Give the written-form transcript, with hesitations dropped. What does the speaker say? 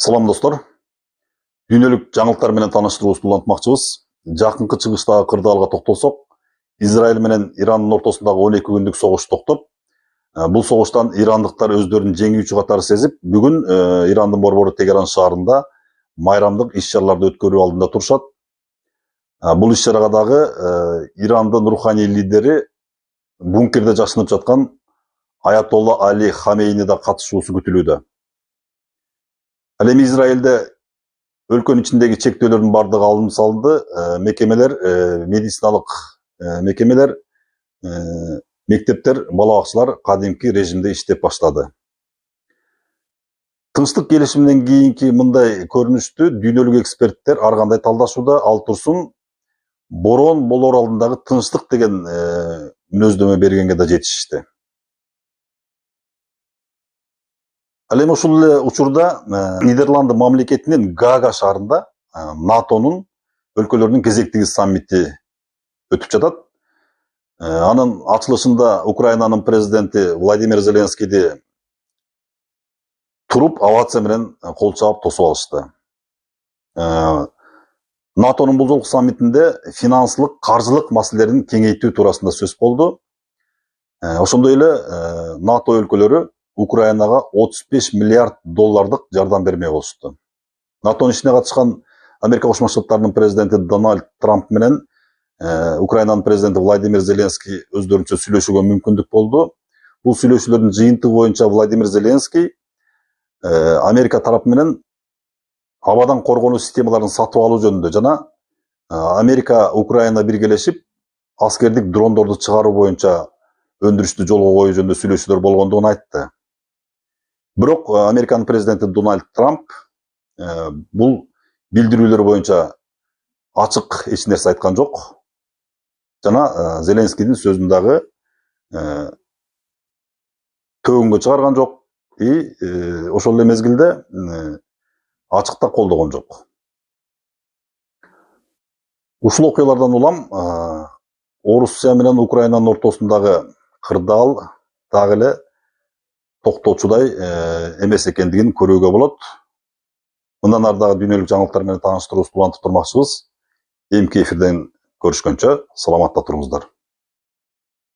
Салам достор. Дүйнөлүк жаңылыктар менен тааныштыруубузду улантмакчыбыз. Жакынкы чыгыштагы кырдаалга токтолсок, Израиль менен Ирандын ортосундагы 12 күндүк согуш токтоп, бул согуштан ирандыктар өздөрүн жеңүүчү катары сезип, бүгүн Ирандын борбору Тегеран шаарында майрамдык иш-чараларды өткөрүү алдында турушат. Бул иш-чарага дагы Ирандын руханий лидери, бункерде жашынып жаткан Аятолла Али Хамейни да катышуусу күтүлүүдө. Ал эми Израилде өлкөнүн ичиндеги чектөөлөрдүн бардыгы алынып салынды. Мекемелер, медициналык мекемелер, мектептер, балабакчалар кадимки режимде иштеп баштады. Тынчтык келишиминен кийинки мындай көрүнүштү дүйнөлүк эксперттер ар кандай талдашууда. Ал турсун борон болор алдындагы тынчтык деген мүнөздөмө бергенге да жетишишти. Ал эми ушул эле учурда Нидерланды мамлекетинин Гаага шаарында НАТОнун өлкөлөрүнүн кезектеги саммити өтүп жатат. Анын ачылышында Украинанын президенти Владимир Зеленскийди туруп овация менен кол чаап тосуп алышты. НАТОнун бул жолку саммитинде финансылык, каржылык маселелерин кеңейтүү туурасында сөз болду. Ошондой эле НАТО өлкөлөрү Украинага 35 миллиард доллардык жардам бермек болушту. НАТОнун ишине катышкан Америка Кошмо Штаттарынын президенти Дональд Трамп менен Украинанын президенти Владимир Зеленский өздөрүнчө сүйлөшүүгө мүмкүндүк болду. Бул сүйлөшүүлөрдүн жыйынтыгы боюнча Владимир Зеленский Америка тарапы менен абадан коргонуу системаларын сатып алуу жөнүндө жана Америка Украина биргелешип аскердик дрондорду чыгаруу боюнча өндүрүштү жолго коюу жөнүндө сүйлөшүүлөр болгондугун айтты. Бирок Американын президенти Дональд Трамп бул билдирүүлөр боюнча ачык эч нерсе айткан жок. Жана Зеленскийдин сөзүн дагы төгүнгө чыгарган жок. Ошол эле мезгилде ачыкта колдогон жок. Ушул окуялардан улам Орусия менен Украинанын ортосундагы кырдаал дагы эле токтоочудай эмес экендигин көрүүгө болот. Мындан ары дагы дүйнөлүк жаңылыктар менен тааныштыруубузду улантып турмакчыбыз. Эмки эфирден көрүшкөнчө саламатта туруңуздар.